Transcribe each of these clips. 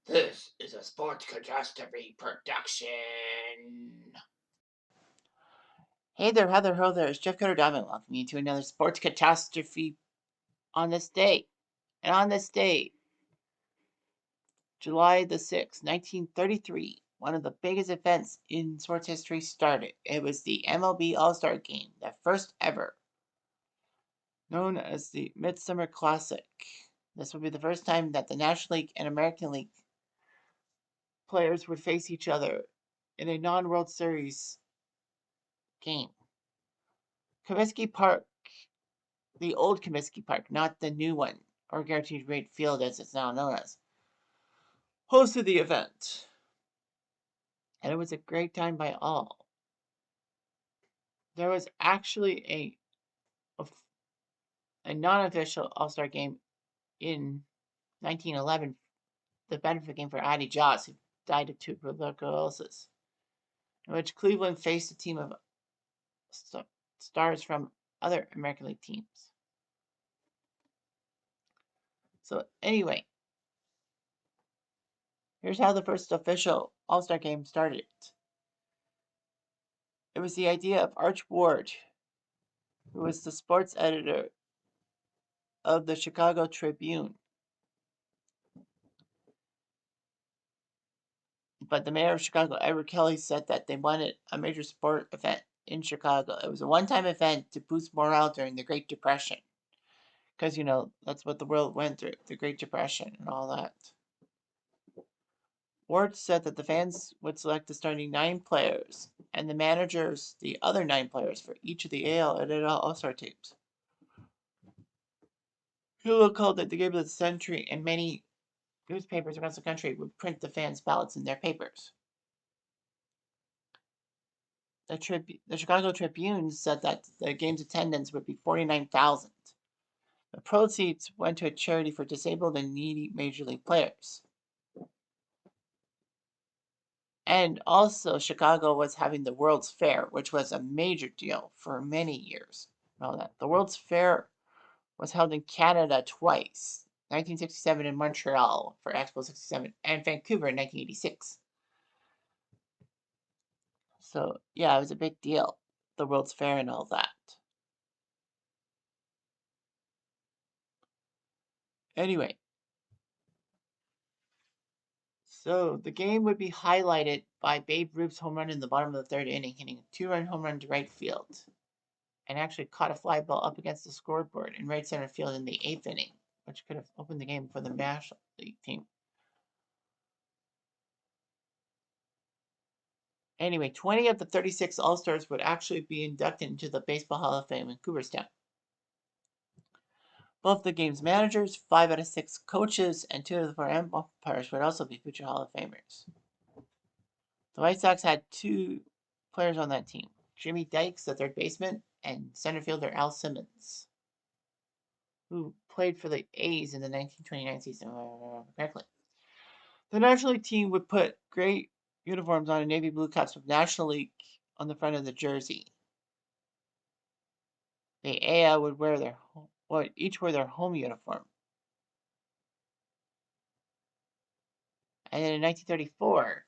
This is a Sports Catastrophe production. Hey there, Heather, ho there. It's Jeff Cutter Diamond welcoming you to another Sports Catastrophe on this day. And on this day, July the 6th, 1933, one of the biggest events in sports history started. It was the MLB All-Star Game, the first ever, known as the Midsummer Classic. This would be the first time that the National League and American League players would face each other in a non-World Series game. Comiskey Park, the old Comiskey Park, not the new one, or Guaranteed Rate Field as it's now known as, hosted the event. And it was a great time by all. There was actually a non-official All-Star game in 1911, the benefit game for Addie Joss, who died of tuberculosis, in which Cleveland faced a team of stars from other American League teams. So anyway, here's how the first official All-Star game started. It was the idea of Arch Ward, who was the sports editor of the Chicago Tribune. But the mayor of Chicago, Edward Kelly, said that they wanted a major sport event in Chicago. It was a one-time event to boost morale during the Great Depression. Because, that's what the world went through, the Great Depression and all that. Ward said that the fans would select the starting 9 players and the managers the other 9 players for each of the AL and NL All-Star teams. Hilo called it the game of the century, and many newspapers across the country would print the fans' ballots in their papers. The Chicago Tribune said that the game's attendance would be 49,000. The proceeds went to a charity for disabled and needy Major League players. And also, Chicago was having the World's Fair, which was a major deal for many years. All that. The World's Fair was held in Canada twice, 1967 in Montreal for Expo 67 and Vancouver in 1986. So, yeah, it was a big deal, the World's Fair and all that. Anyway, so the game would be highlighted by Babe Ruth's home run in the bottom of the 3rd inning, hitting a 2-run home run to right field, and actually caught a fly ball up against the scoreboard in right center field in the 8th inning, which could have opened the game for the National League team. Anyway, 20 of the 36 All-Stars would actually be inducted into the Baseball Hall of Fame in Cooperstown. Both the game's managers, 5 out of 6 coaches, and 2 of the 4 umpires would also be future Hall of Famers. The White Sox had 2 players on that team, Jimmy Dykes, the third baseman, and center fielder Al Simmons, who played for the A's in the 1929 season, if I remember correctly. The National League team would put gray uniforms on and navy blue caps with National League on the front of the jersey. The AL would each wear their home uniform. And then in 1934,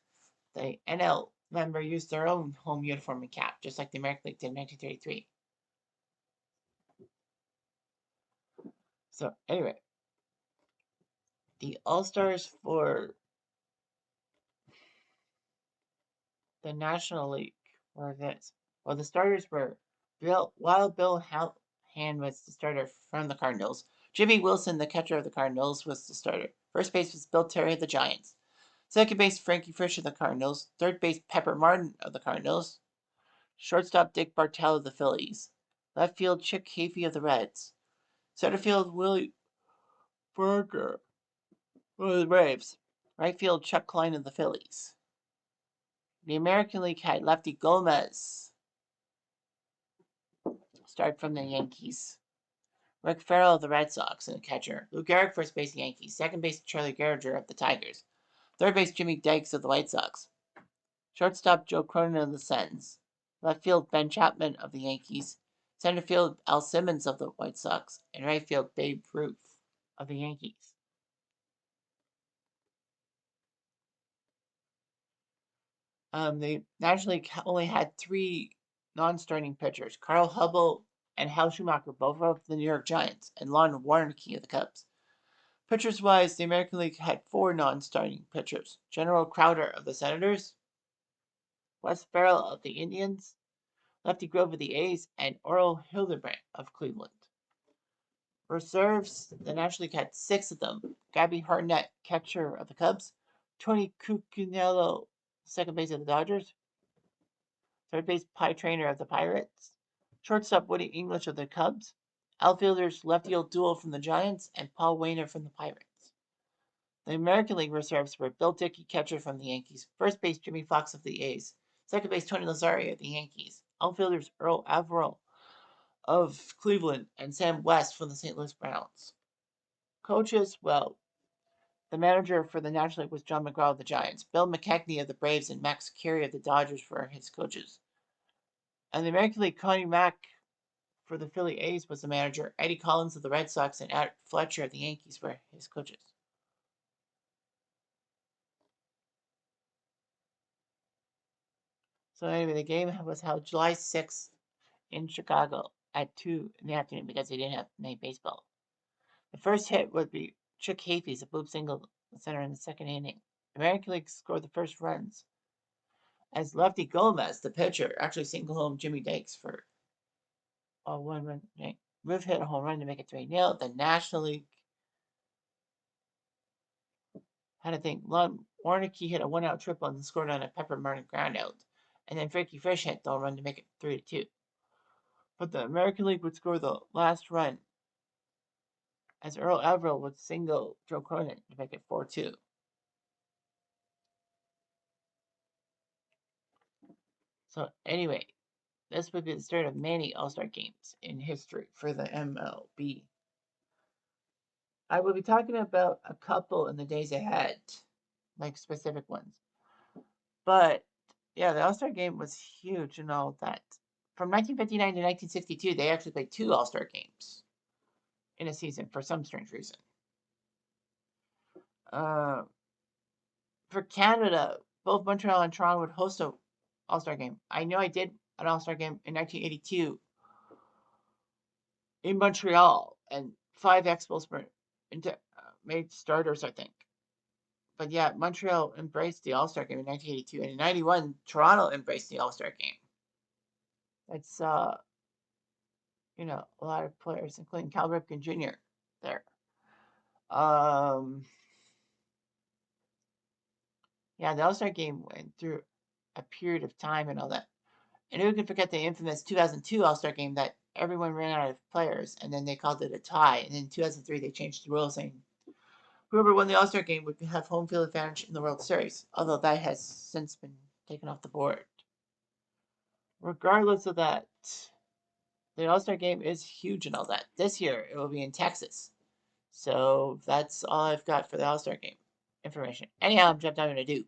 the NL member used their own home uniform and cap, just like the American League did in 1933. So anyway, the All-Stars for the National League were this. Well, the starters were Wild Bill Hand was the starter from the Cardinals. Jimmy Wilson, the catcher of the Cardinals, was the starter. First base was Bill Terry of the Giants. Second base, Frankie Frisch of the Cardinals. Third base, Pepper Martin of the Cardinals. Shortstop, Dick Bartell of the Phillies. Left field, Chick Hafey of the Reds. Center field, Willie Berger of the Braves. Right field, Chuck Klein of the Phillies. The American League had Lefty Gomez start from the Yankees. Rick Farrell of the Red Sox and the catcher. Lou Gehrig, first base, Yankees. Second base, Charlie Gehringer of the Tigers. Third base, Jimmy Dykes of the White Sox. Shortstop, Joe Cronin of the Sens. Left field, Ben Chapman of the Yankees. Center field, Al Simmons of the White Sox. And right field, Babe Ruth of the Yankees. They naturally only had three non-starting pitchers: Carl Hubble and Hal Schumacher, both of the New York Giants, and Lon Warnke of the Cubs. Pitchers-wise, the American League had four non-starting pitchers: General Crowder of the Senators, Wes Farrell of the Indians, Lefty Grove of the A's, and Oral Hildebrand of Cleveland. Reserves, the National League had six of them: Gabby Hartnett, catcher of the Cubs; Tony Cuccinello, second base of the Dodgers; third base Pie Trainer of the Pirates; shortstop Woody English of the Cubs; outfielders left-field duo from the Giants, and Paul Wainer from the Pirates. The American League reserves were Bill Dickey, catcher from the Yankees; first base Jimmy Fox of the A's; second base Tony Lazzari of the Yankees; outfielders Earl Averill of Cleveland and Sam West from the St. Louis Browns. Coaches, well, the manager for the National League was John McGraw of the Giants; Bill McKechnie of the Braves and Max Carey of the Dodgers were his coaches. And the American League, Connie Mack for the Philly A's was the manager; Eddie Collins of the Red Sox and Art Fletcher of the Yankees were his coaches. So anyway, the game was held July 6th in Chicago at 2 in the afternoon because they didn't have night baseball. The first hit would be Chuck Hafey's a bloop single center in the second inning. The American League scored the first runs as Lefty Gomez, the pitcher, actually singled home Jimmy Dykes for a 1-run. Riff hit a home run to make it 3-0. The National League had a thing. Lon Warnke hit a 1-out triple and scored on a Pepper Martin groundout. And then Frankie Fish hit the home run to make it 3-2. But the American League would score the last run as Earl Averill would single Joe Cronin to make it 4-2. So anyway, this would be the start of many All-Star games in history for the MLB. I will be talking about a couple in the days ahead, like specific ones. But yeah, the All-Star game was huge and all that. From 1959 to 1962, they actually played two All-Star games in a season for some strange reason. For Canada, both Montreal and Toronto would host a All-Star game. I know I did an All-Star game in 1982 in Montreal, and 5 Expos were made starters, I think. But yeah, Montreal embraced the All-Star game in 1982, and in 91, Toronto embraced the All-Star game. It's a lot of players, including Cal Ripken Jr. there. Yeah, the All-Star game went through a period of time and all that. And who can forget the infamous 2002 All-Star game that everyone ran out of players, and then they called it a tie. And in 2003, they changed the rules, saying whoever won the All-Star game would have home field advantage in the World Series, although that has since been taken off the board. Regardless of that, the All-Star game is huge and all that. This year, it will be in Texas. So that's all I've got for the All-Star game information. Anyhow, I'm jumped down to do.